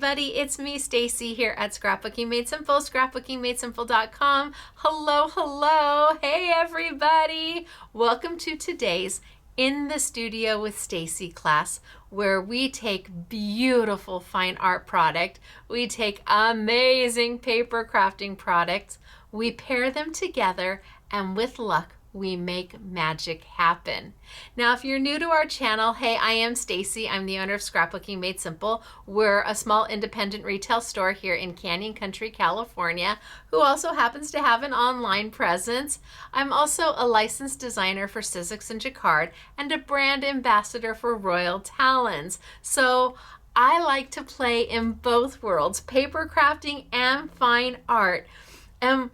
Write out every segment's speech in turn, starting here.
everybody, it's me, Stacey, here at Scrapbooking Made Simple, scrapbookingmadesimple.com. Hello, hey everybody. Welcome to today's In the Studio with Stacey class, where we take beautiful fine art product, we take amazing paper crafting products, we pair them together, and with luck, we make magic happen. Now, if you're new to our channel, hey, I am Stacey. I'm the owner of Scrapbooking Made Simple. We're a small independent retail store here in Canyon Country, California, who also happens to have an online presence. I'm also a licensed designer for Sizzix and Jacquard and a brand ambassador for Royal Talens. So I like to play in both worlds, paper crafting and fine art. And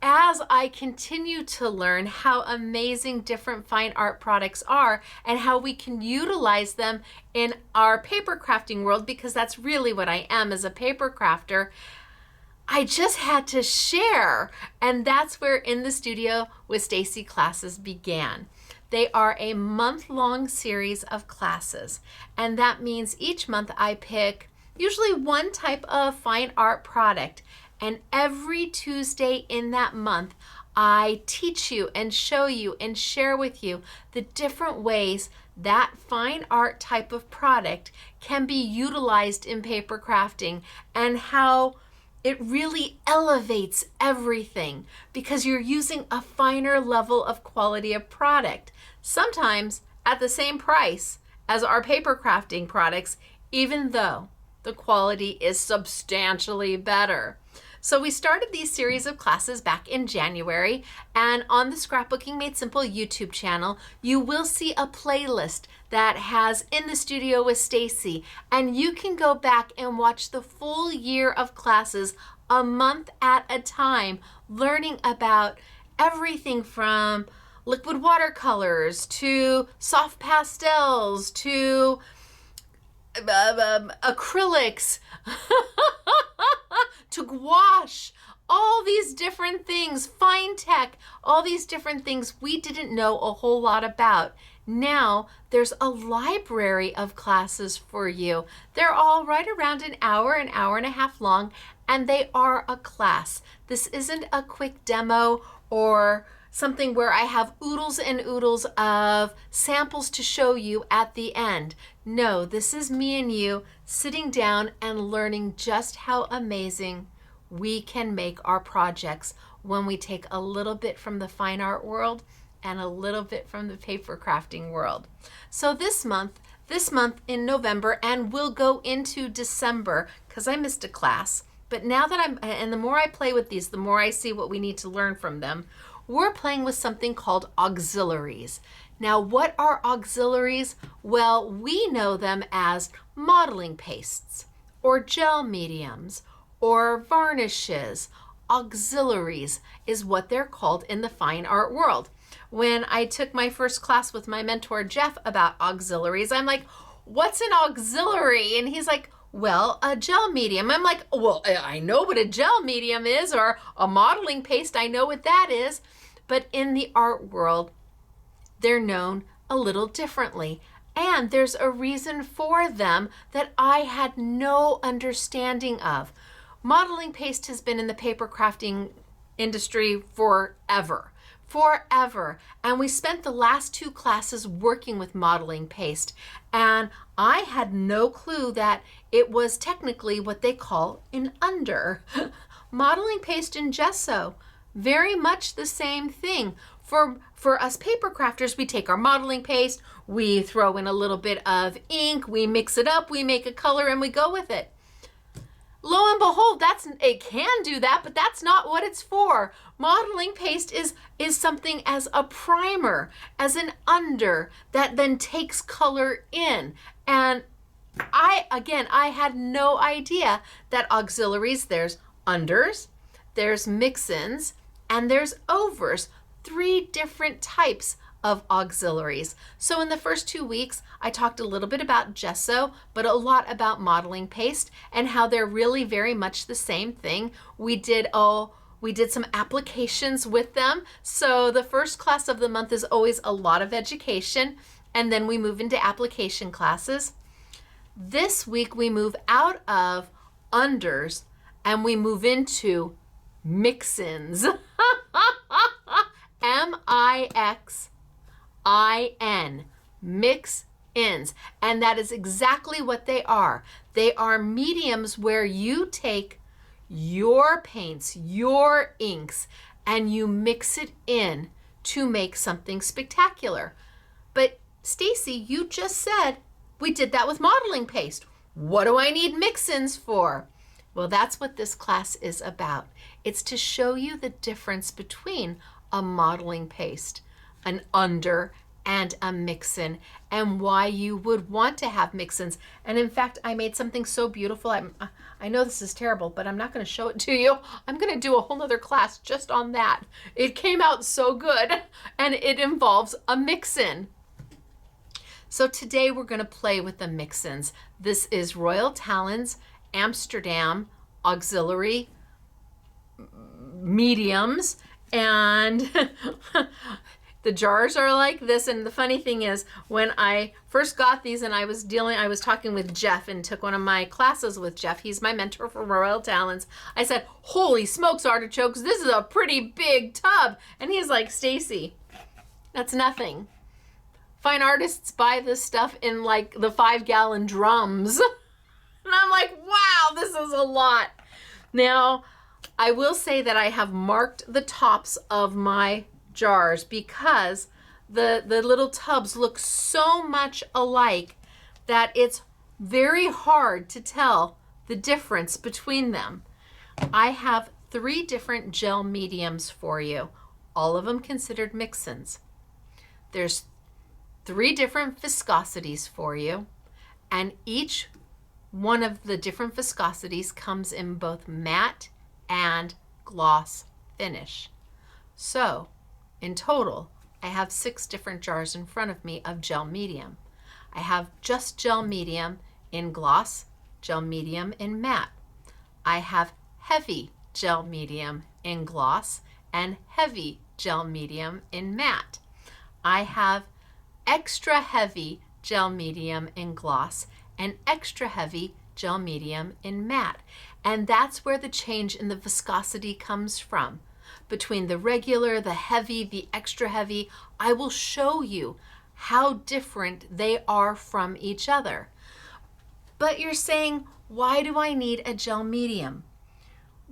as I continue to learn how amazing different fine art products are and how we can utilize them in our paper crafting world, because that's really what I am as a paper crafter, I just had to share. And that's where In the Studio with Stacey classes began. They are a month-long series of classes. And that means each month I pick usually one type of fine art product. And every Tuesday in that month, I teach you and show you and share with you the different ways that fine art type of product can be utilized in paper crafting and how it really elevates everything because you're using a finer level of quality of product, sometimes at the same price as our paper crafting products, even though the quality is substantially better. So we started these series of classes back in January, and on the Scrapbooking Made Simple YouTube channel, you will see a playlist that has In the Studio with Stacey, and you can go back and watch the full year of classes a month at a time, learning about everything from liquid watercolors to soft pastels to acrylics to gouache, all these different things, fine tech, all these different things we didn't know a whole lot about. Now there's a library of classes for you. They're all right around an hour and a half long, and they are a class. This isn't a quick demo or something where I have oodles and oodles of samples to show you at the end. No, this is me and you sitting down and learning just how amazing we can make our projects when we take a little bit from the fine art world and a little bit from the paper crafting world. So this month in November, and we'll go into December, because I missed a class, but now that and the more I play with these, the more I see what we need to learn from them. We're playing with something called auxiliaries. Now, what are auxiliaries? Well, we know them as modeling pastes or gel mediums or varnishes. Auxiliaries is what they're called in the fine art world. When I took my first class with my mentor, Jeff, about auxiliaries, I'm like, what's an auxiliary? And he's like, well, a gel medium. I'm like, well, I know what a gel medium is, or a modeling paste, I know what that is. But in the art world, they're known a little differently. And there's a reason for them that I had no understanding of. Modeling paste has been in the paper crafting industry forever. And we spent the last two classes working with modeling paste, and I had no clue that it was technically what they call an under. Modeling paste and gesso, very much the same thing. For us paper crafters, we take our modeling paste, we throw in a little bit of ink, we mix it up, we make a color, and we go with it. Lo and behold, it can do that, but that's not what it's for. Modeling paste is something as a primer, as an under that then takes color in. And I had no idea that auxiliaries, there's unders, there's mixins, and there's overs, 3 different types of auxiliaries. So in the first 2 weeks, I talked a little bit about gesso, but a lot about modeling paste and how they're really very much the same thing. We did some applications with them. So the first class of the month is always a lot of education, and then we move into application classes. This week we move out of unders and we move into mixins. M-I-X-I-N, mix-ins. And that is exactly what they are. They are mediums where you take your paints, your inks, and you mix it in to make something spectacular. But Stacey, you just said we did that with modeling paste. What do I need mix-ins for? Well, that's what this class is about. It's to show you the difference between a modeling paste, an under, and a mix-in, and why you would want to have mix-ins. And in fact, I made something so beautiful. I know this is terrible, but I'm not going to show it to you. I'm going to do a whole nother class just on that. It came out so good, and it involves a mix-in. So today we're going to play with the mix-ins. This is Royal Talens, Amsterdam, Auxiliary, mediums, and the jars are like this. And the funny thing is, when I first got these and I was talking with Jeff and took one of my classes with Jeff, he's my mentor for Royal Talens. I said, holy smokes, artichokes, this is a pretty big tub. And he's like, Stacey, that's nothing. Fine artists buy this stuff in like the 5-gallon drums. And I'm like, wow, this is a lot. Now, I will say that I have marked the tops of my jars because the little tubs look so much alike that it's very hard to tell the difference between them. I have 3 different gel mediums for you, all of them considered mix-ins. There's 3 different viscosities for you, and each one of the different viscosities comes in both matte and gloss finish. So in total, I have 6 different jars in front of me of gel medium. I have just gel medium in gloss, gel medium in matte. I have heavy gel medium in gloss and heavy gel medium in matte. I have extra heavy gel medium in gloss and extra heavy gel medium in matte. And that's where the change in the viscosity comes from. Between the regular, the heavy, the extra heavy, I will show you how different they are from each other. But you're saying, why do I need a gel medium?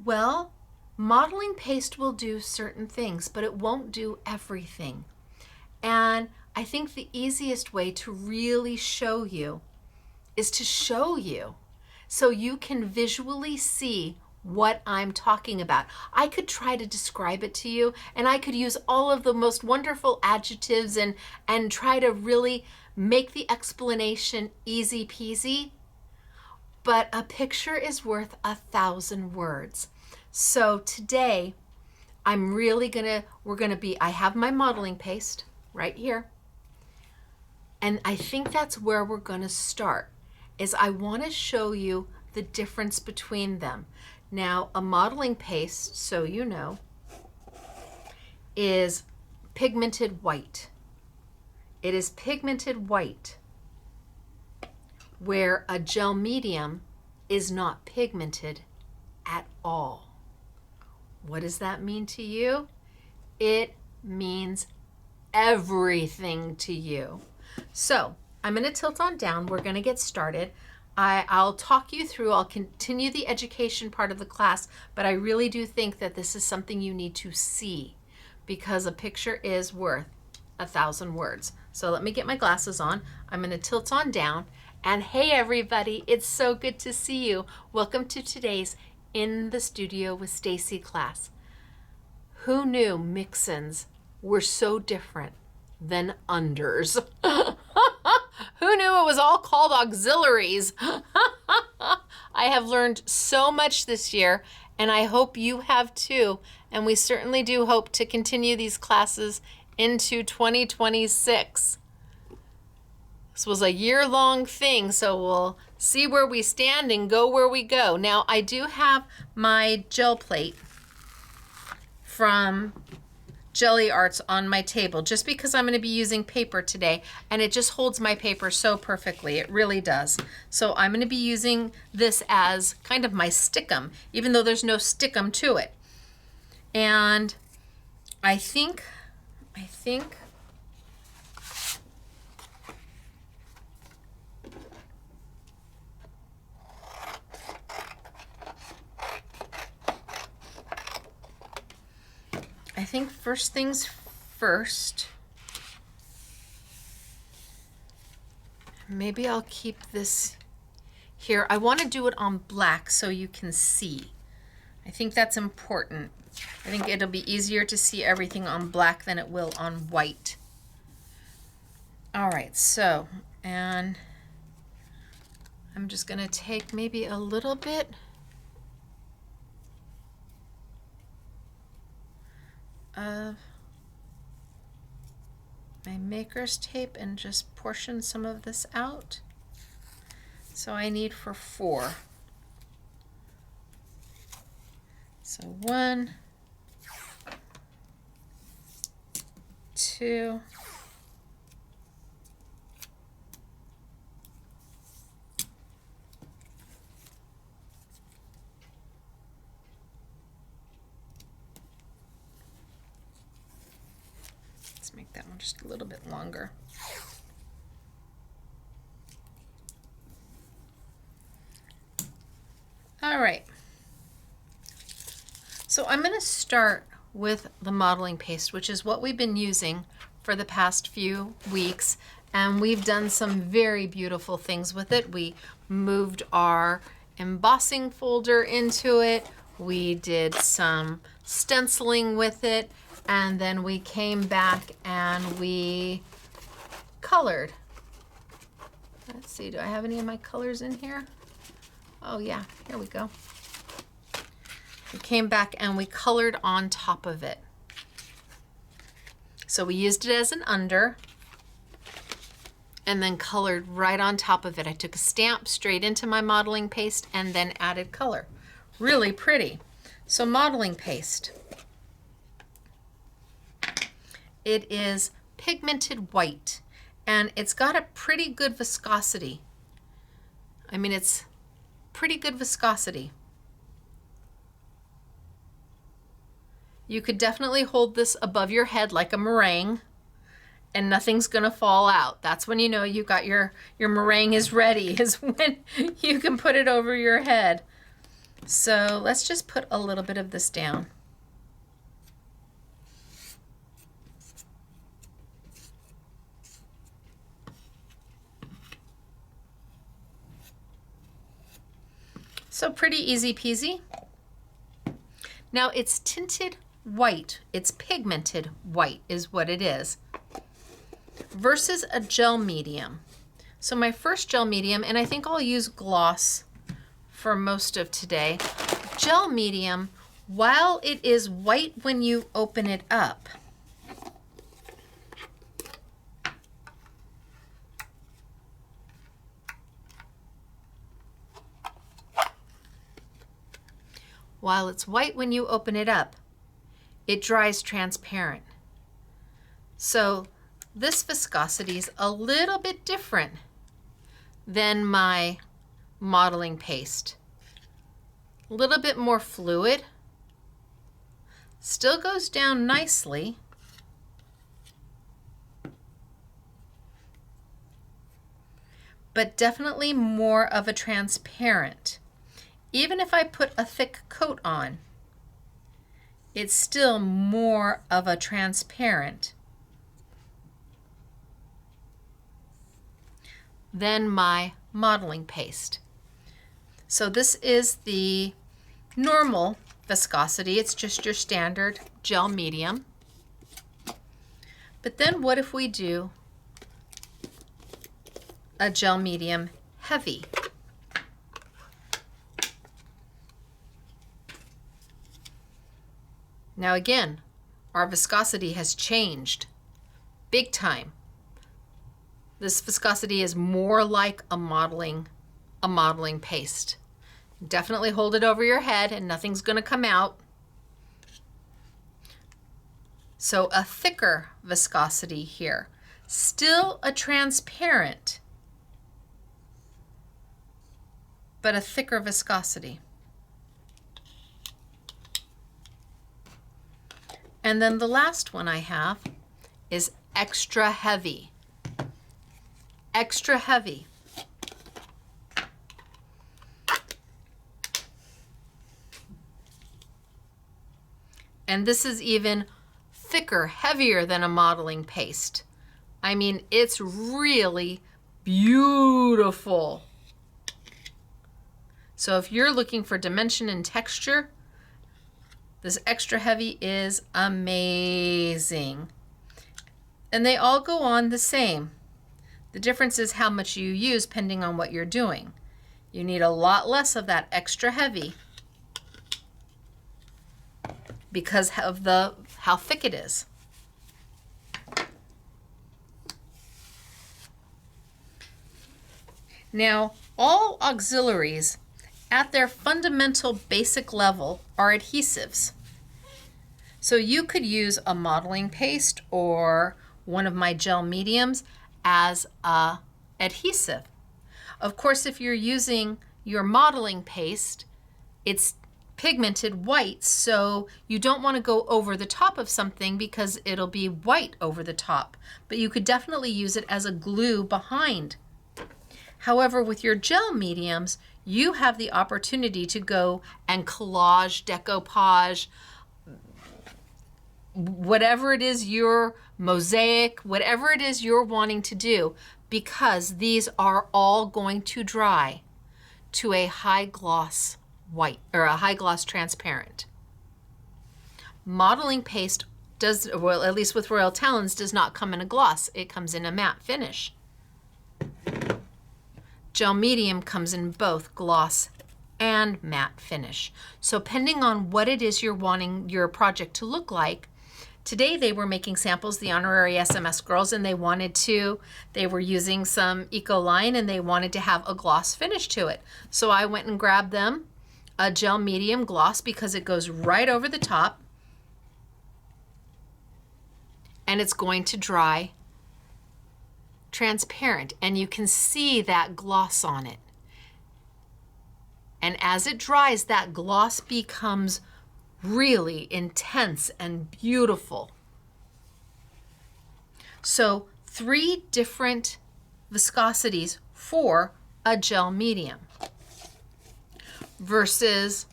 Well, modeling paste will do certain things, but it won't do everything. And I think the easiest way to really show you is to show you so you can visually see what I'm talking about. I could try to describe it to you, and I could use all of the most wonderful adjectives and try to really make the explanation easy peasy, but a picture is worth 1,000 words. So today, I have my modeling paste right here. And I think that's where we're going to start, is I want to show you the difference between them. Now, a modeling paste, so you know, is pigmented white. It is pigmented white, where a gel medium is not pigmented at all. What does that mean to you? It means everything to you. So I'm going to tilt on down. We're going to get started. I'll talk you through, I'll continue the education part of the class, but I really do think that this is something you need to see because a picture is worth 1,000 words. So let me get my glasses on. I'm going to tilt on down. And hey everybody, it's so good to see you. Welcome to today's In the Studio with Stacey class. Who knew mix-ins were so different than unders? Who knew it was all called auxiliaries? I have learned so much this year, and I hope you have too. And we certainly do hope to continue these classes into 2026. This was a year-long thing, so we'll see where we stand and go where we go. Now, I do have my gel plate from jelly arts on my table just because I'm going to be using paper today, and it just holds my paper so perfectly. It really does. So I'm going to be using this as kind of my stickum, even though there's no stickum to it. And I think first things first, maybe I'll keep this here. I want to do it on black so you can see. I think that's important. I think it'll be easier to see everything on black than it will on white. All right, so, and I'm just going to take maybe a little bit of my maker's tape and just portion some of this out. So I need for 4. So 1, 2, 'Let's make that one just a little bit longer. All right. So I'm going to start with the modeling paste, which is what we've been using for the past few weeks. And we've done some very beautiful things with it. We moved our embossing folder into it. We did some stenciling with it. And then we came back and we colored. Let's see, do I have any of my colors in here? Oh yeah, here we go. We came back and we colored on top of it. So we used it as an under and then colored right on top of it. I took a stamp straight into my modeling paste and then added color. Really pretty. So modeling paste. It is pigmented white and it's got a pretty good viscosity. I mean, it's pretty good viscosity. You could definitely hold this above your head like a meringue and nothing's gonna fall out. That's when you know you got your meringue is ready, is when you can put it over your head. So let's just put a little bit of this down. So pretty easy peasy. Now it's tinted white. It's pigmented white is what it is. Versus a gel medium. So my first gel medium, and I think I'll use gloss for most of today. Gel medium, while it is white when you open it up, it dries transparent. So this viscosity is a little bit different than my modeling paste. A little bit more fluid. Still goes down nicely. But definitely more of a transparent. Even if I put a thick coat on, it's still more of a transparent than my modeling paste. So this is the normal viscosity. It's just your standard gel medium. But then what if we do a gel medium heavy? Now again, our viscosity has changed big time. This viscosity is more like a modeling paste. Definitely hold it over your head and nothing's going to come out. So a thicker viscosity here. Still a transparent, but a thicker viscosity. And then the last one I have is extra heavy. Extra heavy. And this is even thicker, heavier than a modeling paste. I mean, it's really beautiful. So if you're looking for dimension and texture, this extra heavy is amazing. And they all go on the same. The difference is how much you use depending on what you're doing. You need a lot less of that extra heavy because of how thick it is. Now, all auxiliaries at their fundamental basic level are adhesives. So you could use a modeling paste or one of my gel mediums as a adhesive. Of course, if you're using your modeling paste, it's pigmented white, so you don't want to go over the top of something because it'll be white over the top, but you could definitely use it as a glue behind. However, with your gel mediums, you have the opportunity to go and collage, decoupage, whatever it is your mosaic, whatever it is you're wanting to do, because these are all going to dry to a high gloss white or a high gloss transparent. Modeling paste does, well, at least with Royal Talens, does not come in a gloss. It comes in a matte finish. Gel medium comes in both gloss and matte finish. So depending on what it is you're wanting your project to look like, today they were making samples, the honorary SMS girls, and they were using some Ecoline and they wanted to have a gloss finish to it. So I went and grabbed them a gel medium gloss because it goes right over the top and it's going to dry transparent, and you can see that gloss on it. And as it dries, that gloss becomes really intense and beautiful. So 3 different viscosities for a gel medium versus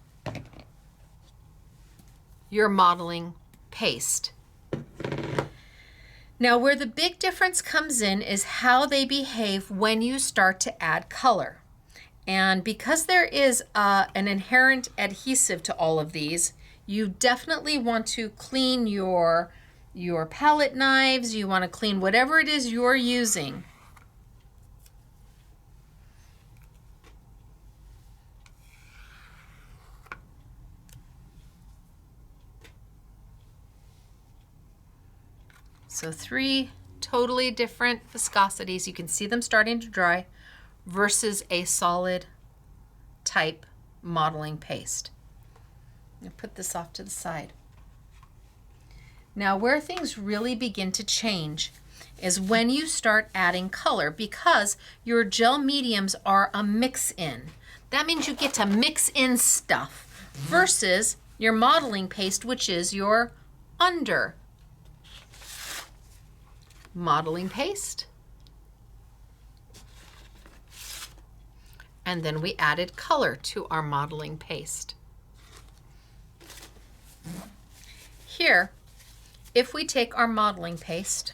your modeling paste. Now, where the big difference comes in is how they behave when you start to add color. And because there is an inherent adhesive to all of these, you definitely want to clean your palette knives. You want to clean whatever it is you're using. So 3 totally different viscosities. You can see them starting to dry versus a solid type modeling paste. I'll put this off to the side. Now, where things really begin to change is when you start adding color, because your gel mediums are a mix-in. That means you get to mix in stuff versus your modeling paste, which is your under modeling paste. And then we added color to our modeling paste. Here, if we take our modeling paste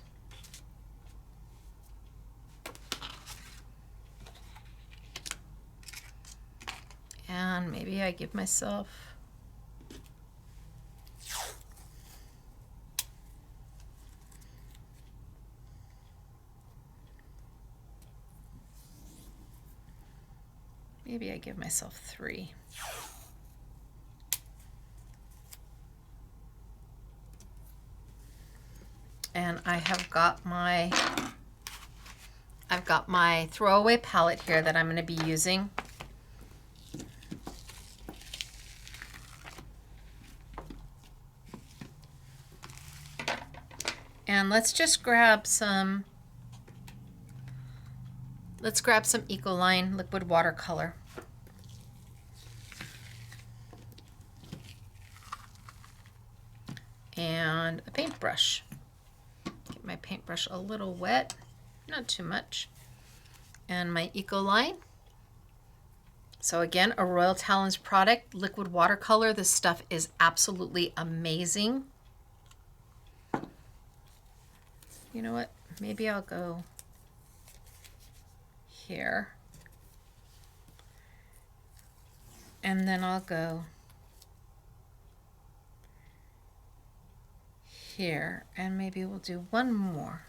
and maybe I give myself maybe I give myself 3. And I've got my throwaway palette here that I'm going to be using. And let's just grab some, Ecoline liquid watercolor. And a paintbrush. Get my paintbrush a little wet, not too much. And my Ecoline. So again, a Royal Talens product, liquid watercolor. This stuff is absolutely amazing. You know what? Maybe I'll go here. And then I'll go here. And maybe we'll do one more.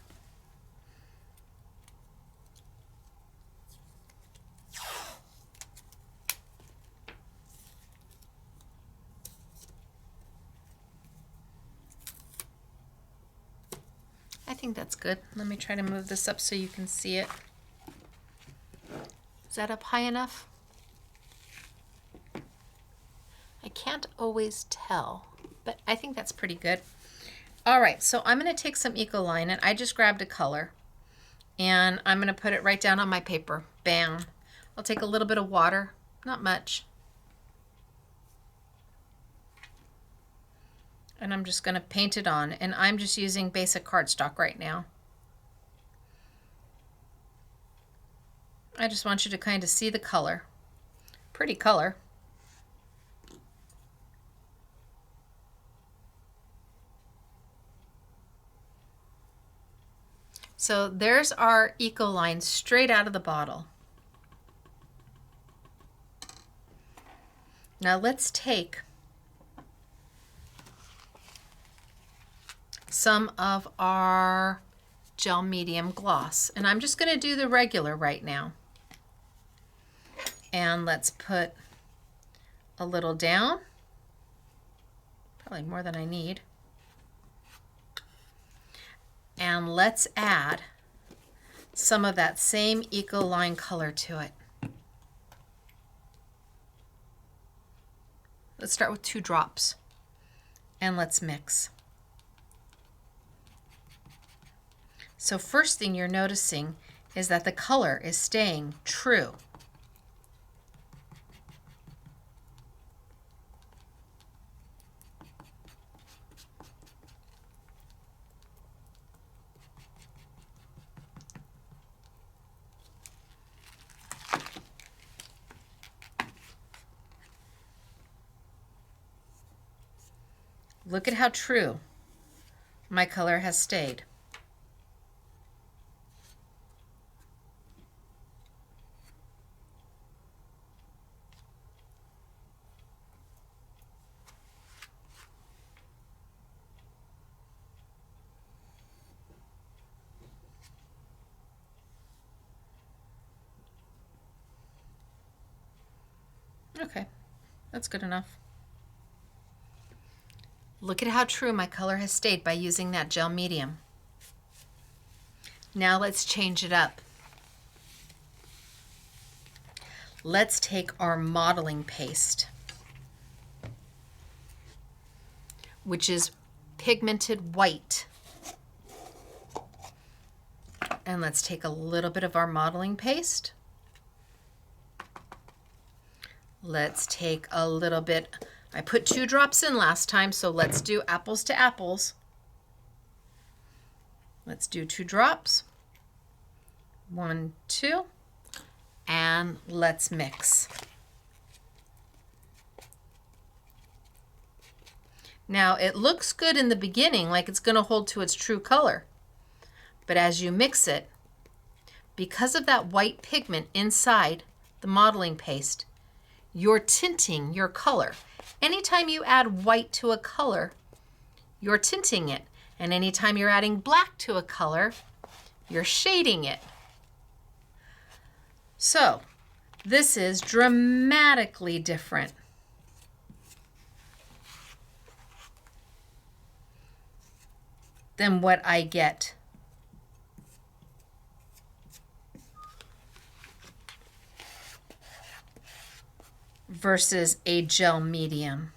I think that's good. Let me try to move this up so you can see it. Is that up high enough? I can't always tell, but I think that's pretty good. All right, so I'm going to take some Ecoline, and I just grabbed a color, and I'm going to put it right down on my paper. Bam. I'll take a little bit of water, not much. And I'm just going to paint it on, and I'm just using basic cardstock right now. I just want you to kind of see the color. Pretty color. So there's our Ecoline straight out of the bottle. Now let's take some of our gel medium gloss, and I'm just going to do the regular right now. And let's put a little down, probably more than I need. And let's add some of that same Ecoline color to it. Let's start with 2 drops, and let's mix. So first thing you're noticing is that the color is staying true. Look at how true my color has stayed. Okay, that's good enough. Look at how true my color has stayed by using that gel medium. Now let's change it up. Let's take our modeling paste, which is pigmented white. And let's take a little bit of our modeling paste. Let's take a little bit. I put 2 drops in last time, so let's do apples to apples. Let's do 2 drops. 1, 2, and let's mix. Now it looks good in the beginning, like it's going to hold to its true color. But as you mix it, because of that white pigment inside the modeling paste, you're tinting your color. Anytime you add white to a color, you're tinting it. And anytime you're adding black to a color, you're shading it. So this is dramatically different. Than what I get versus a gel medium.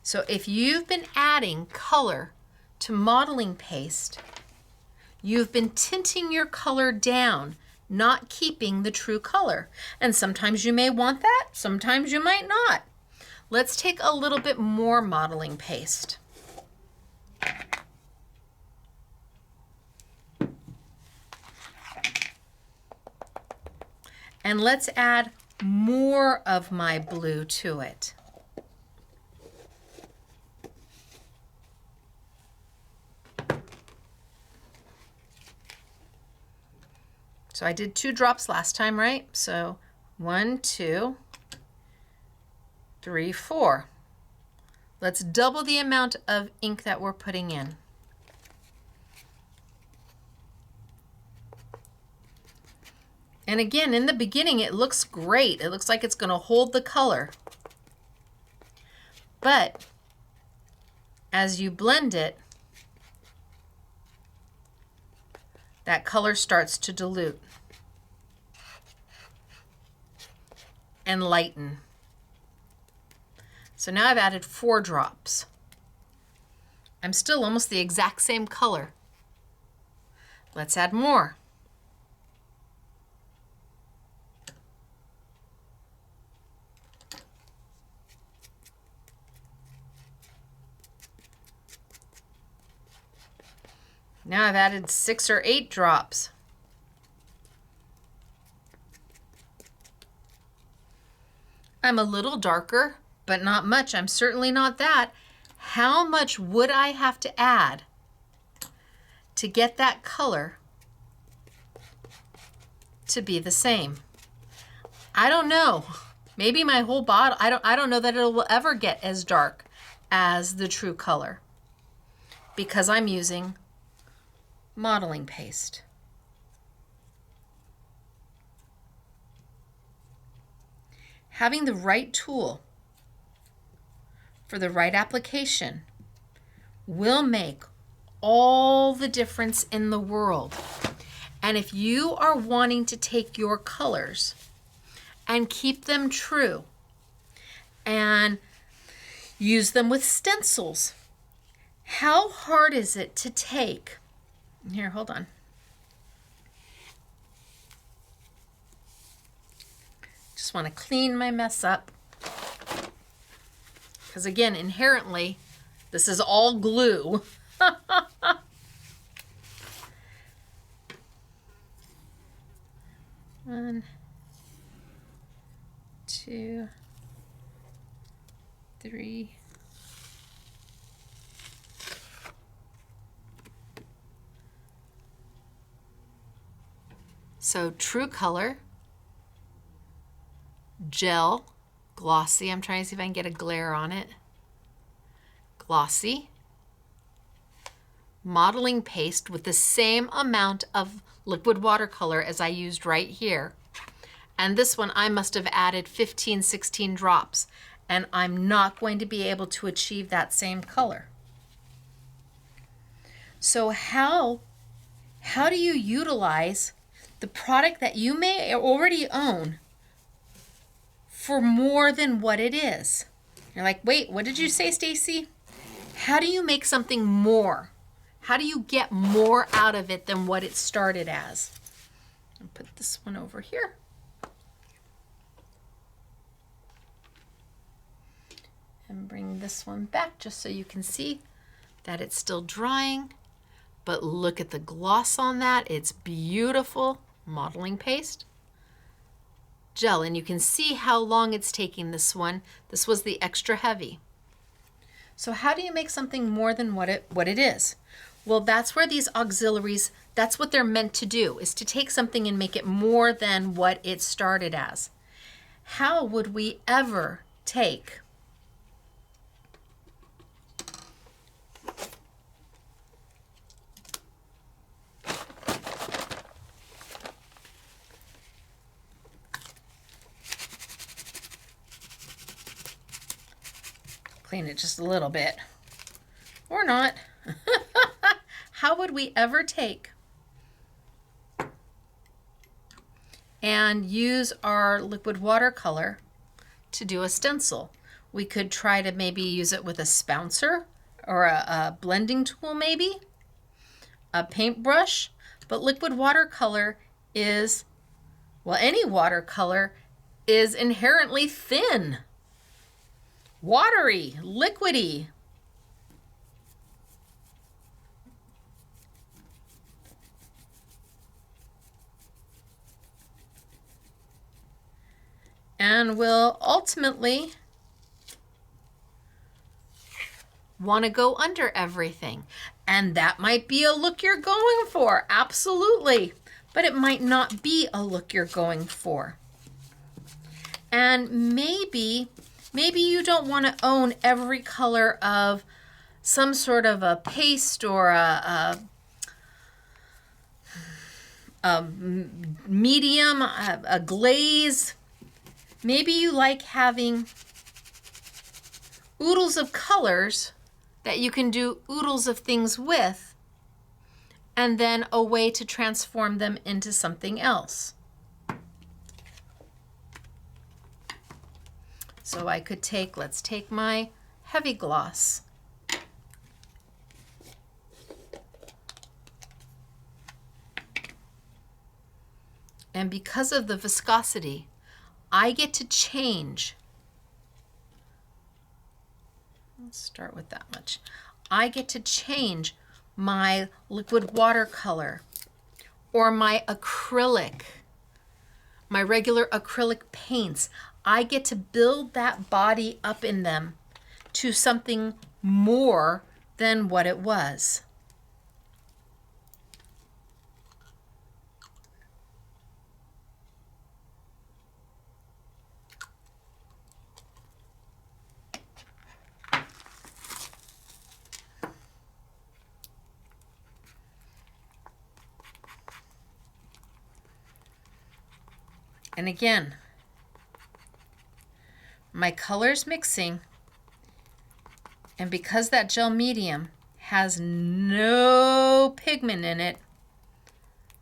So if you've been adding color to modeling paste, you've been tinting your color down, not keeping the true color. And sometimes you may want that, sometimes you might not. Let's take a little bit more modeling paste. And let's add more of my blue to it. So I did 2 drops last time, right? So 1, 2, 3, 4. Let's double the amount of ink that we're putting in. And again, in the beginning, it looks great. It looks like it's going to hold the color. But as you blend it, that color starts to dilute and lighten. So now I've added 4 drops. I'm still almost the exact same color. Let's add more. Now I've added 6 or 8 drops. I'm a little darker, but not much. I'm certainly not that. How much would I have to add to get that color to be the same? I don't know. Maybe my whole bottle, I don't know that it will ever get as dark as the true color because I'm using modeling paste. Having the right tool for the right application will make all the difference in the world. And if you are wanting to take your colors and keep them true and use them with stencils, how hard is it to take? Here, hold on. Just want to clean my mess up. Because again, inherently, this is all glue. 1, 2, 3. So true color, gel, glossy. I'm trying to see if I can get a glare on it. Glossy. Modeling paste with the same amount of liquid watercolor as I used right here. And this one I must have added 15, 16 drops. And I'm not going to be able to achieve that same color. So how do you utilize the product that you may already own for more than what it is? You're like, wait, what did you say, Stacey? How do you make something more? How do you get more out of it than what it started as? I'll put this one over here. And bring this one back just so you can see that it's still drying. But look at the gloss on that. It's beautiful. Modeling paste, gel, and you can see how long it's taking this one. This was the extra heavy. So how do you make something more than what it is? Well, that's where these auxiliaries, that's what they're meant to do, is to take something and make it more than what it started as. How would we ever take clean it just a little bit, or not. How would we ever take and use our liquid watercolor to do a stencil? We could try to maybe use it with a spouncer, or a blending tool maybe, a paintbrush, but liquid watercolor is, well, any watercolor is inherently thin, watery, liquidy. And will ultimately want to go under everything. And that might be a look you're going for, absolutely. But it might not be a look you're going for. And maybe you don't want to own every color of some sort of a paste or a medium, a glaze. Maybe you like having oodles of colors that you can do oodles of things with, and then a way to transform them into something else. So I could take, let's take my heavy gloss. And because of the viscosity, I get to change. Let's start with that much. I get to change my liquid watercolor or my acrylic, my regular acrylic paints. I get to build that body up in them to something more than what it was. And again, my colors mixing, and because that gel medium has no pigment in it,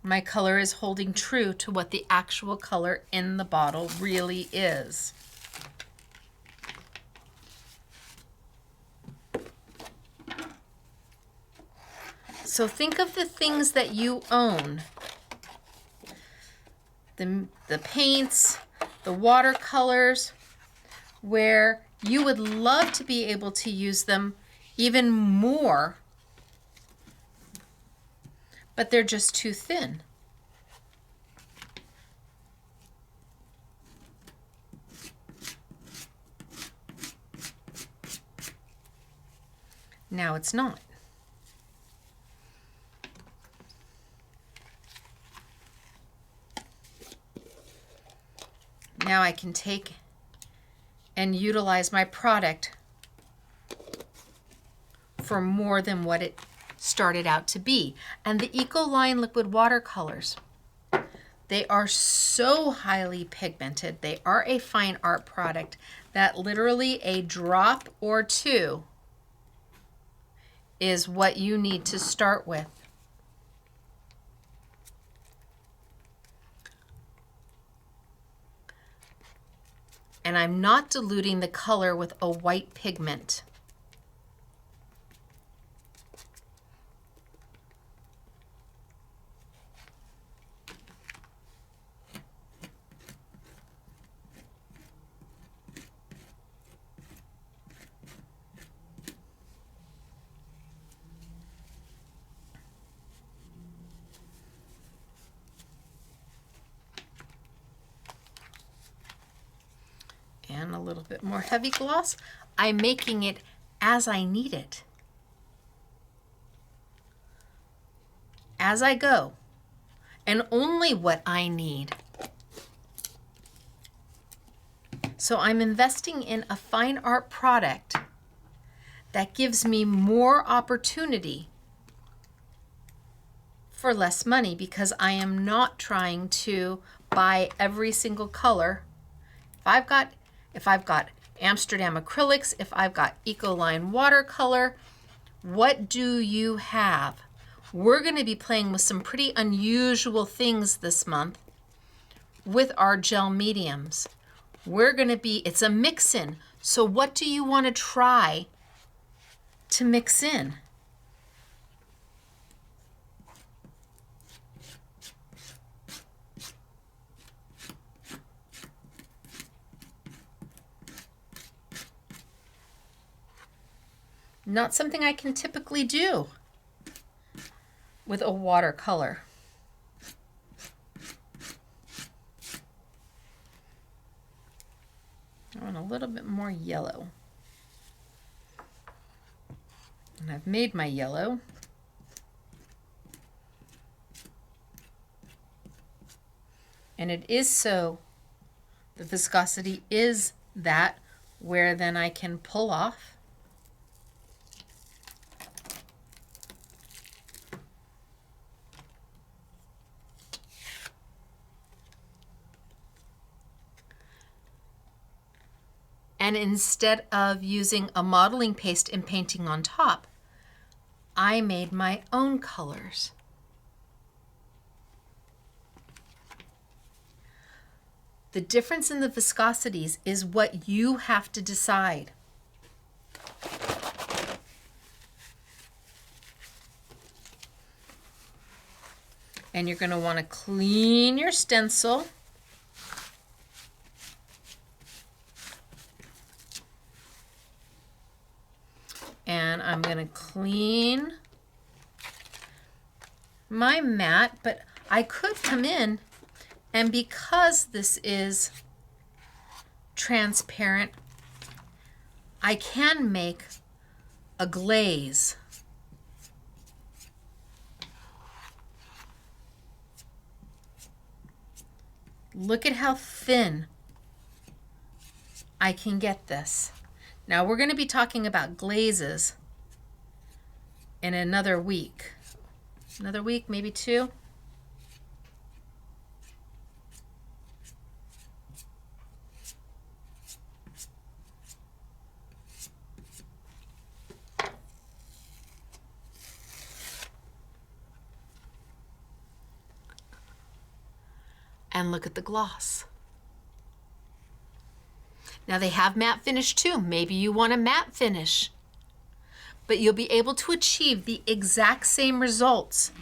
my color is holding true to what the actual color in the bottle really is. So think of the things that you own. The paints, the watercolors, where you would love to be able to use them even more, but they're just too thin. Now it's not. Now I can take and utilize my product for more than what it started out to be. And the Ecoline liquid watercolors, they are so highly pigmented. They are a fine art product that literally a drop or two is what you need to start with. And I'm not diluting the color with a white pigment. And a little bit more heavy gloss. I'm making it as I need it, as I go, and only what I need. So I'm investing in a fine art product that gives me more opportunity for less money, because I am not trying to buy every single color. If I've got Amsterdam acrylics, if I've got Ecoline watercolor, what do you have? We're going to be playing with some pretty unusual things this month with our gel mediums. It's a mix-in. So what do you want to try to mix in. Not something I can typically do with a watercolor. I want a little bit more yellow. And I've made my yellow. And it is so, the viscosity is that where then I can pull off. And instead of using a modeling paste and painting on top, I made my own colors. The difference in the viscosities is what you have to decide. And you're going to want to clean your stencil. And I'm going to clean my mat, but I could come in, and because this is transparent, I can make a glaze. Look at how thin I can get this. Now we're going to be talking about glazes in another week. Another week, maybe two. And look at the gloss. Now they have matte finish too. Maybe you want a matte finish, but you'll be able to achieve the exact same results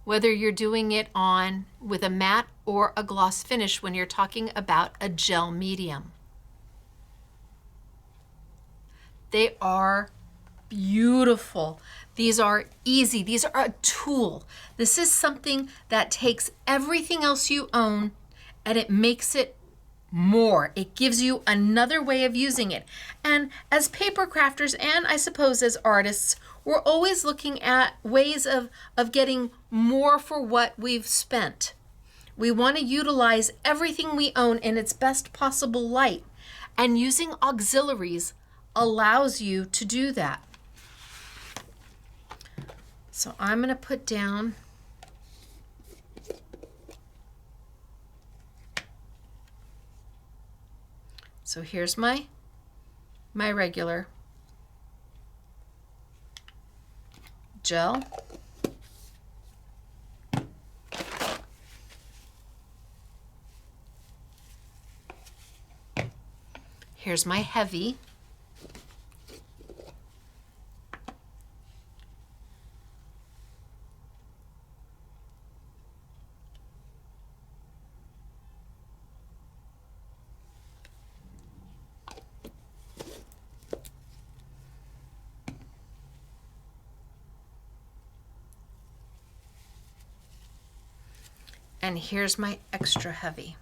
whether you're doing it on with a matte or a gloss finish when you're talking about a gel medium. They are beautiful. These are easy. These are a tool. This is something that takes everything else you own and it makes it more. It gives you another way of using it. And as paper crafters, and I suppose as artists, we're always looking at ways of getting more for what we've spent. We want to utilize everything we own in its best possible light. And using auxiliaries allows you to do that. So I'm going to put down so here's my regular gel. Here's my heavy. And here's my extra heavy.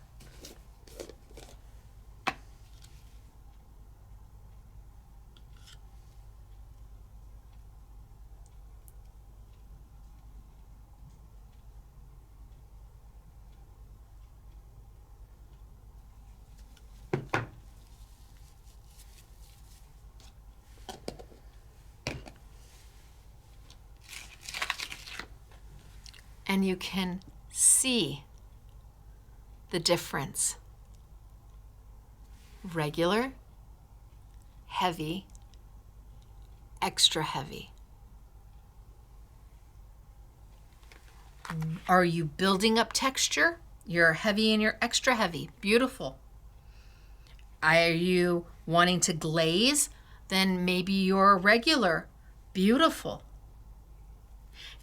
And you can see the difference. Regular, heavy, extra heavy. Are you building up texture? You're heavy and you're extra heavy. Beautiful. Are you wanting to glaze? than maybe your regular. Beautiful.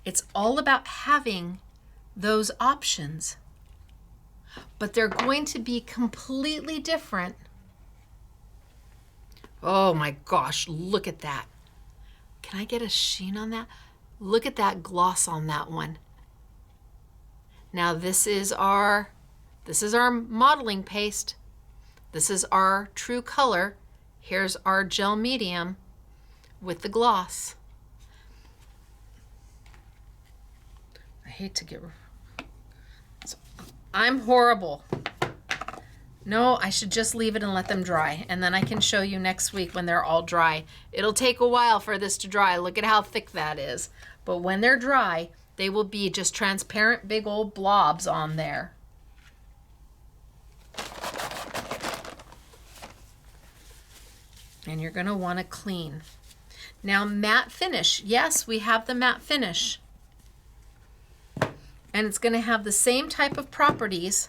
It's all about having those options, but they're going to be completely different. Oh my gosh, look at that. Can I get a sheen on that? Look at that gloss on that one. Now this is our modeling paste. This is our true color. Here's our gel medium with the gloss. I hate to get... I'm horrible. No, I should just leave it and let them dry, and then I can show you next week when they're all dry. It'll take a while for this to dry. Look at how thick that is. But when they're dry, they will be just transparent big old blobs on there. And you're going to want to clean. Now, matte finish. Yes, we have the matte finish. And it's going to have the same type of properties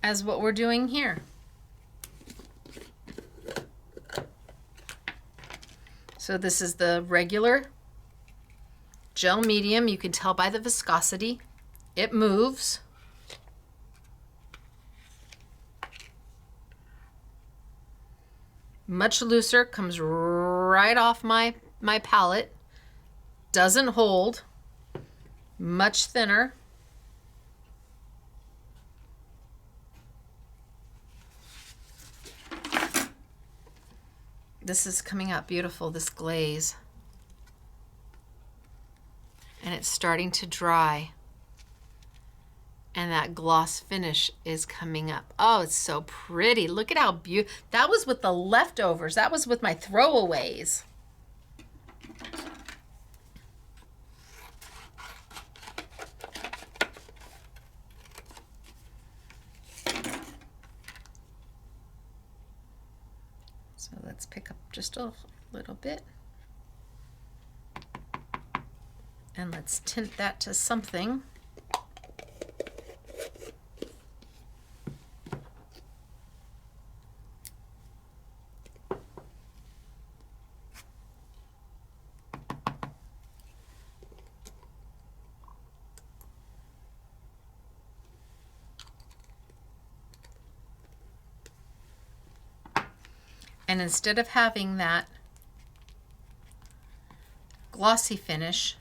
as what we're doing here. So this is the regular gel medium. You can tell by the viscosity. It moves. Much looser, comes right off my palette. Doesn't hold. Much thinner. This is coming out beautiful, this glaze. And it's starting to dry. And that gloss finish is coming up. Oh, it's so pretty. Look at how beautiful. That was with the leftovers. That was with my throwaways. So let's pick up just a little bit. And let's tint that to something. And instead of having that glossy finish,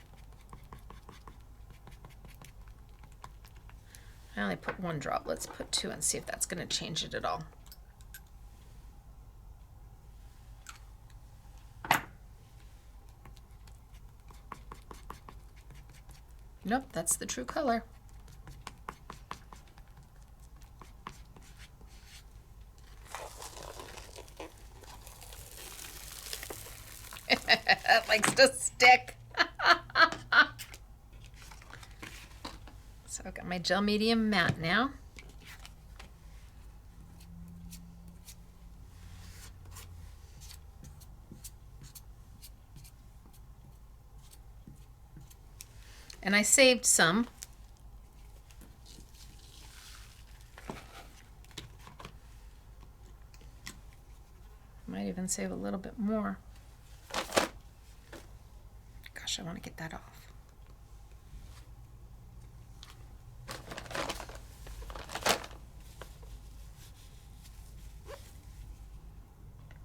I only put one drop. Let's put two and see if that's going to change it at all. Nope, that's the true color. It likes to stick. So I've got my gel medium matte now. And I saved some. Might even save a little bit more. Gosh, I want to get that off.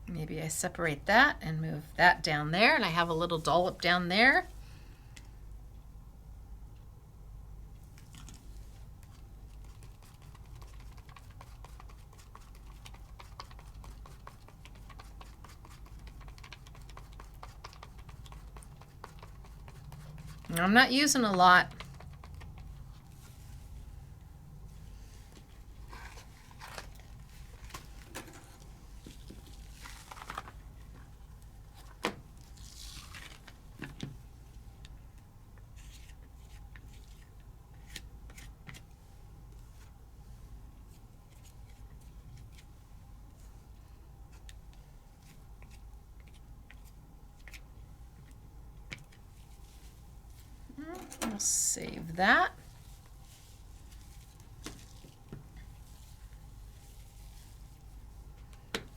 Maybe I separate that and move that down there, and I have a little dollop down there. I'm not using a lot. save that.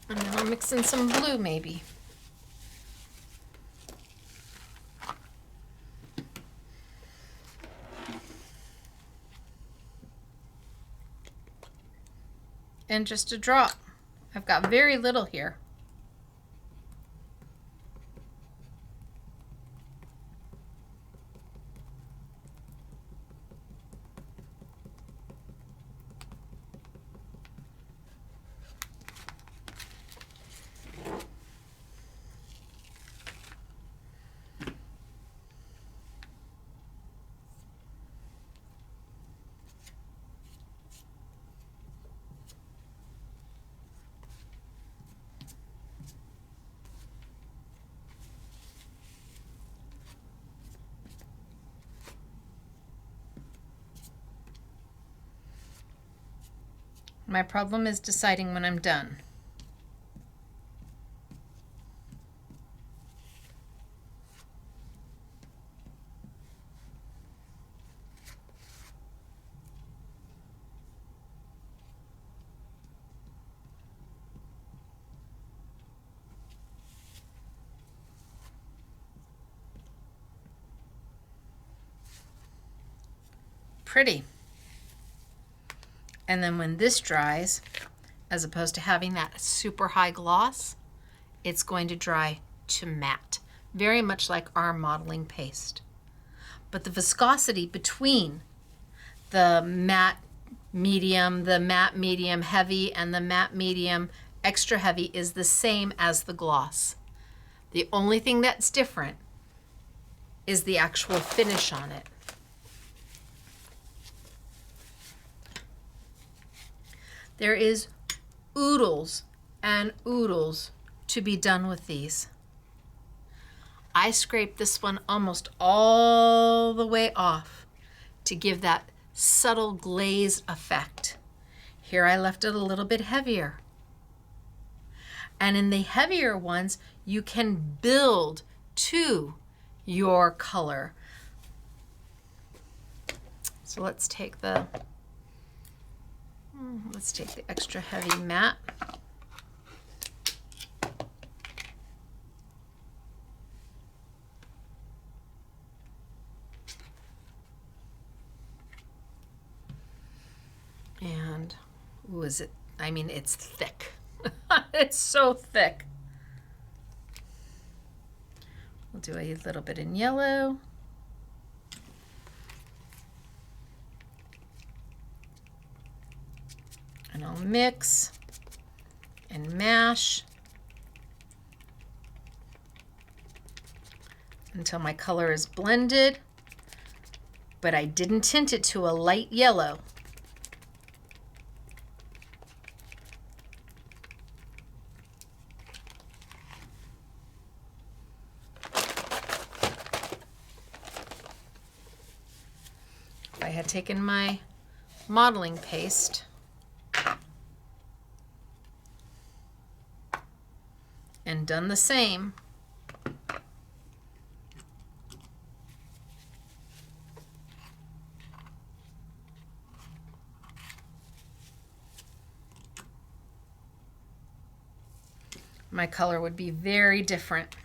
And then I'll mix in some blue maybe. And just a drop. I've got very little here. My problem is deciding when I'm done. Pretty. And then when this dries, as opposed to having that super high gloss, it's going to dry to matte, very much like our modeling paste. But the viscosity between the matte medium heavy, and the matte medium extra heavy is the same as the gloss. The only thing that's different is the actual finish on it. There is oodles and oodles to be done with these. I scraped this one almost all the way off to give that subtle glazed effect. Here I left it a little bit heavier. And in the heavier ones, you can build to your color. So let's take the extra heavy matte. And, ooh, is it, I mean, it's thick. It's so thick. We'll do a little bit in yellow. And I'll mix and mash until my color is blended, but I didn't tint it to a light yellow. If I had taken my modeling paste and done the same, my color would be very different.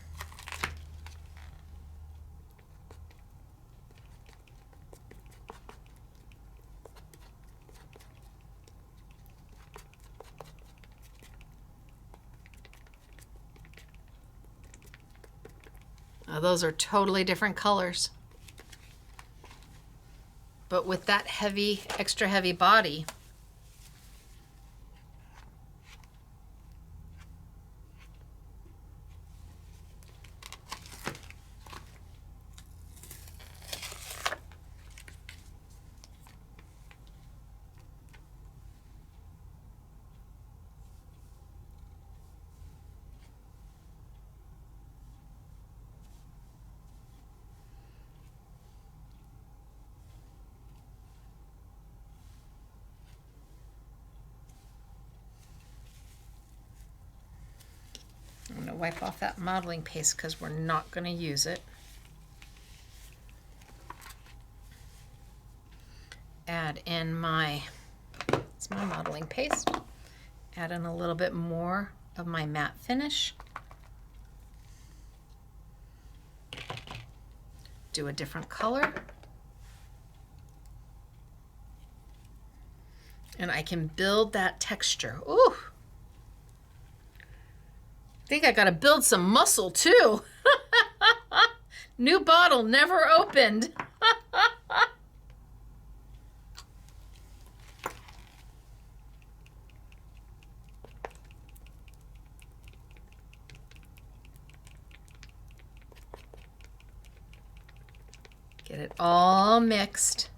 Now those are totally different colors. But with that heavy, extra heavy body, I'm going to wipe off that modeling paste because we're not going to use it. add in it's my modeling paste. Add in a little bit more of my matte finish. Do a different color. And I can build that texture. Ooh. I think I gotta build some muscle too. New bottle, never opened. Get it all mixed.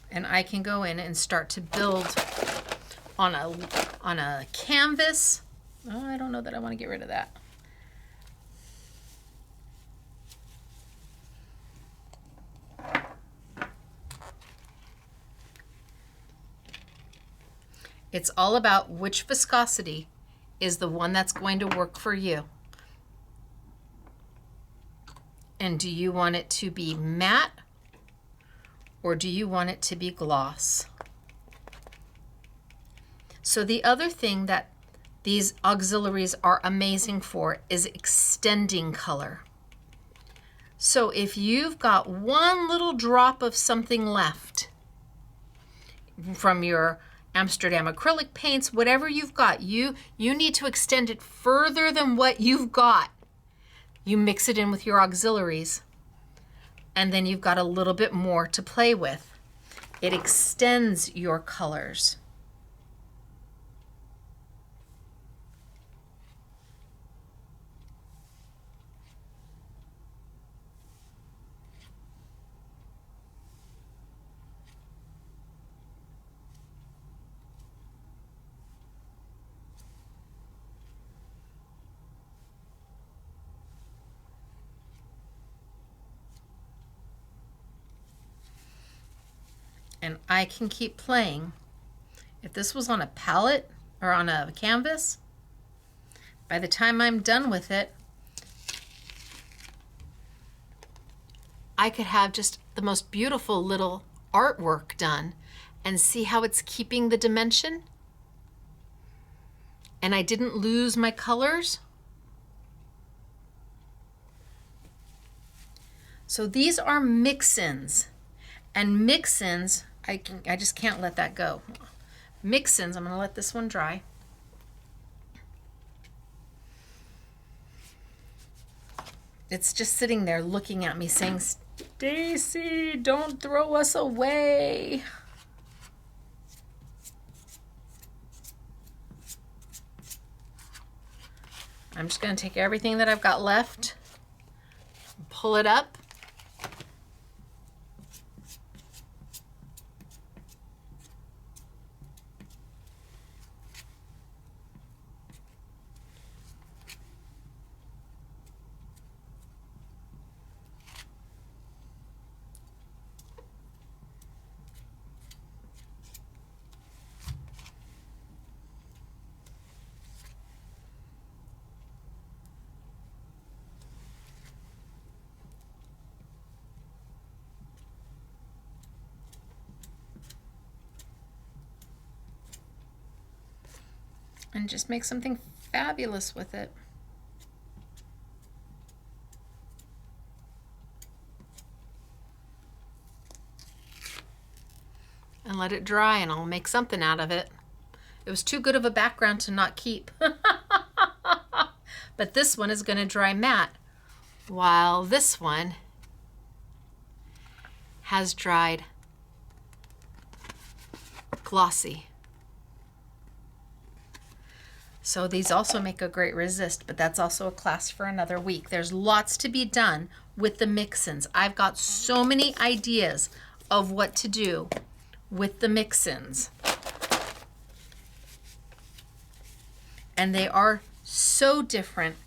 And I can go in and start to build on a canvas. Oh, I don't know that I want to get rid of that. It's all about which viscosity is the one that's going to work for you. And do you want it to be matte or do you want it to be gloss? So the other thing that these auxiliaries are amazing for is extending color. So if you've got one little drop of something left from your Amsterdam acrylic paints, whatever you've got, you need to extend it further than what you've got. You mix it in with your auxiliaries, and then you've got a little bit more to play with. It extends your colors. And I can keep playing. If this was on a palette or on a canvas, by the time I'm done with it, I could have just the most beautiful little artwork done and see how it's keeping the dimension. And I didn't lose my colors. So these are mix-ins. And mix-ins, I just can't let that go. Mix-ins, I'm gonna let this one dry. It's just sitting there looking at me saying, Stacey, don't throw us away. I'm just gonna take everything that I've got left, pull it up. And just make something fabulous with it. And let it dry and I'll make something out of it. It was too good of a background to not keep. But this one is going to dry matte, while this one has dried glossy. So these also make a great resist, but that's also a class for another week. There's lots to be done with the mixins. I've got so many ideas of what to do with the mixins. And they are so different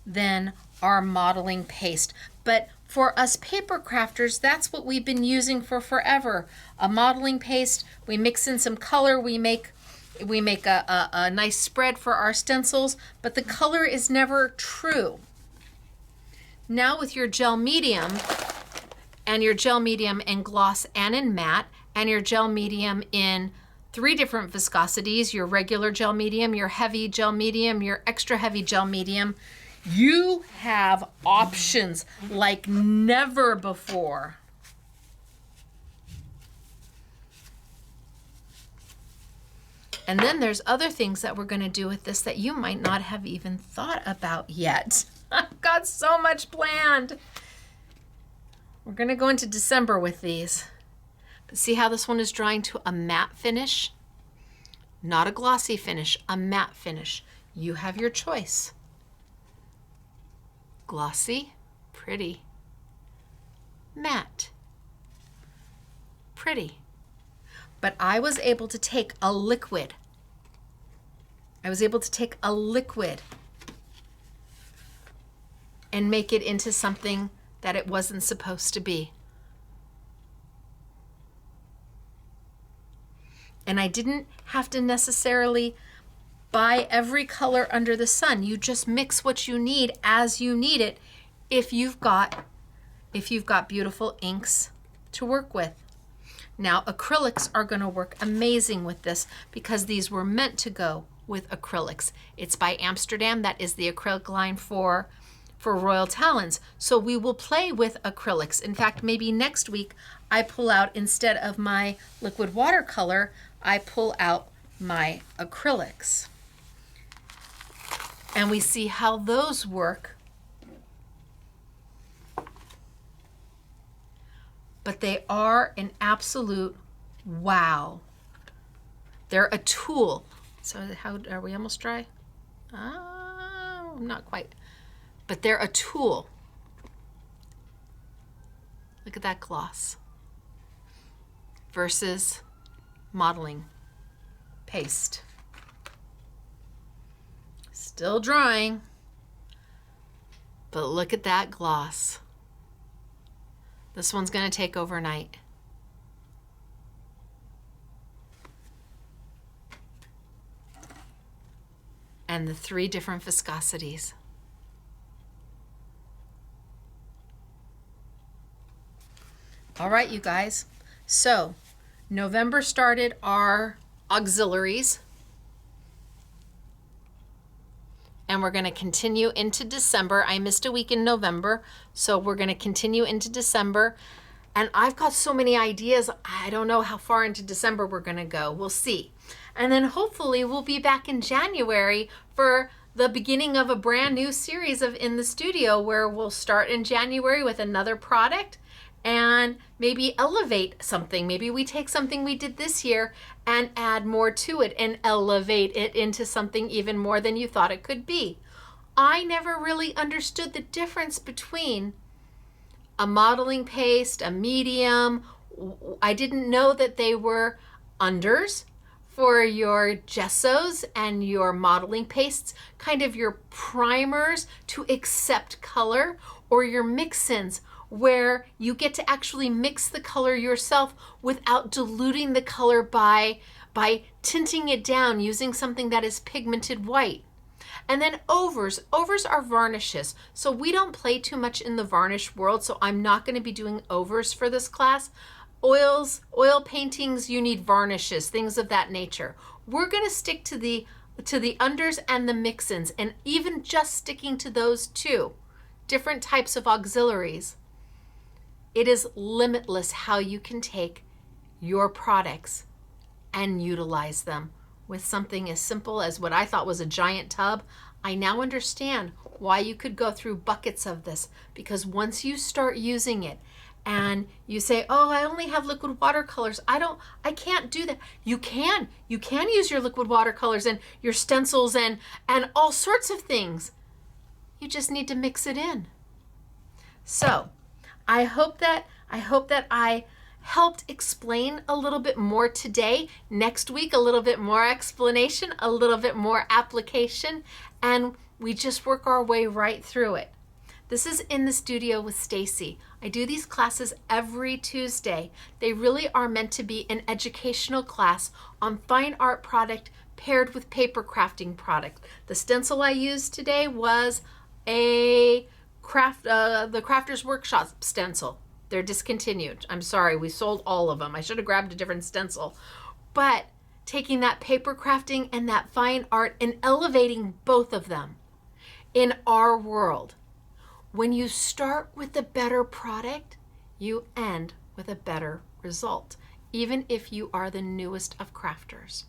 than our modeling paste. But for us paper crafters, that's what we've been using for forever. A modeling paste, we mix in some color, we make a nice spread for our stencils, but the color is never true. Now with your gel medium, and your gel medium in gloss and in matte, and your gel medium in 3 different viscosities, your regular gel medium, your heavy gel medium, your extra heavy gel medium, you have options like never before. And then there's other things that we're going to do with this that you might not have even thought about yet. I've got so much planned. We're going to go into December with these. But see how this one is drying to a matte finish? Not a glossy finish, a matte finish. You have your choice. Glossy, pretty. Matte, pretty. But I was able to take a liquid. And make it into something that it wasn't supposed to be. And I didn't have to necessarily buy every color under the sun. You just mix what you need as you need it if you've got beautiful inks to work with. Now, acrylics are going to work amazing with this because these were meant to go with acrylics. It's by Amsterdam. That is the acrylic line for Royal Talens. So we will play with acrylics. In fact, maybe next week I pull out, instead of my liquid watercolor, I pull out my acrylics. And we see how those work. But they are an absolute wow. They're a tool. So how are we almost dry? Not quite. But they're a tool. Look at that gloss versus modeling paste. Still drying, but look at that gloss. This one's going to take overnight. And the 3 different viscosities. All right, you guys. So November started our auxiliaries. And we're going to continue into December. I missed a week in November, so we're going to continue into December. And I've got so many ideas. I don't know how far into December we're going to go. We'll see. And then hopefully we'll be back in January for the beginning of a brand new series of In the Studio, where we'll start in January with another product and maybe elevate something. Maybe we take something we did this year and add more to it and elevate it into something even more than you thought it could be. I never really understood the difference between a modeling paste, a medium. I didn't know that they were unders for your gessos and your modeling pastes, kind of your primers to accept color, or your mix-ins, where you get to actually mix the color yourself without diluting the color by tinting it down using something that is pigmented white. And then overs. Overs are varnishes. So we don't play too much in the varnish world, so I'm not going to be doing overs for this class. Oils, oil paintings, you need varnishes, things of that nature. We're going to stick to the unders and the mix-ins, and even just sticking to those 2 different types of auxiliaries. It is limitless how you can take your products and utilize them with something as simple as what I thought was a giant tub. I now understand why you could go through buckets of this, because once you start using it and you say, oh, I only have liquid watercolors. I can't do that. You can use your liquid watercolors and your stencils and all sorts of things. You just need to mix it in. So I hope that I helped explain a little bit more today. Next week, a little bit more explanation, a little bit more application, and we just work our way right through it. This is In the Studio with Stacey. I do these classes every Tuesday. They really are meant to be an educational class on fine art product paired with paper crafting product. The stencil I used today was the Crafter's Workshop stencil. They're discontinued. I'm sorry, we sold all of them. I should have grabbed a different stencil. But taking that paper crafting and that fine art and elevating both of them in our world. When you start with a better product, you end with a better result, even if you are the newest of crafters.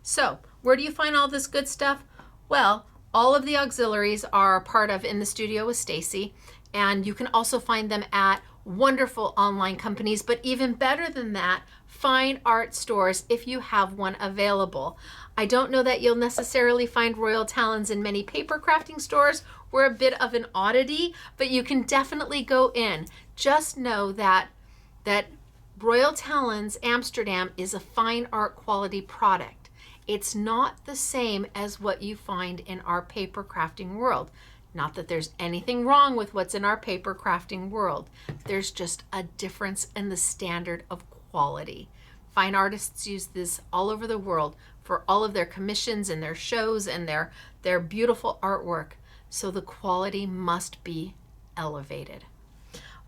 So, where do you find all this good stuff? Well, all of the auxiliaries are part of In the Studio with Stacey, and you can also find them at wonderful online companies, but even better than that, fine art stores if you have one available. I don't know that you'll necessarily find Royal Talens in many paper crafting stores. We're a bit of an oddity, but you can definitely go in. Just know that Royal Talens Amsterdam is a fine art quality product. It's not the same as what you find in our paper crafting world. Not that there's anything wrong with what's in our paper crafting world. There's just a difference in the standard of quality. Fine artists use this all over the world for all of their commissions and their shows and their beautiful artwork. So the quality must be elevated.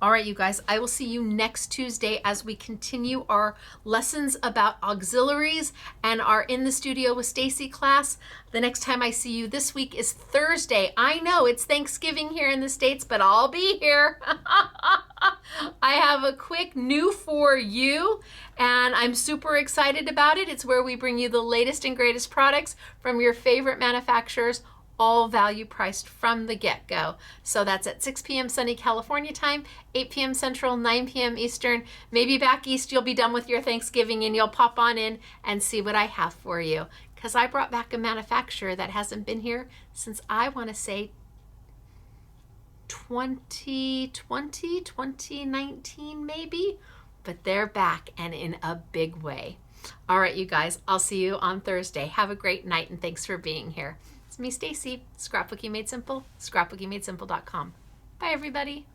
All right, you guys, I will see you next Tuesday as we continue our lessons about auxiliaries and our In the Studio with Stacey class. The next time I see you this week is Thursday. I know it's Thanksgiving here in the States, but I'll be here. I have a quick new for you, and I'm super excited about it. It's where we bring you the latest and greatest products from your favorite manufacturers, all value priced from the get-go. So that's at 6 p.m. sunny California time, 8 p.m. Central, 9 p.m. Eastern. Maybe back east you'll be done with your Thanksgiving and you'll pop on in and see what I have for you. Because I brought back a manufacturer that hasn't been here since, I want to say, 2020, 2019 maybe. But they're back and in a big way. All right, you guys, I'll see you on Thursday. Have a great night and thanks for being here. It's me, Stacey, Scrapbooking Made Simple, scrapbookingmadesimple.com. Bye, everybody.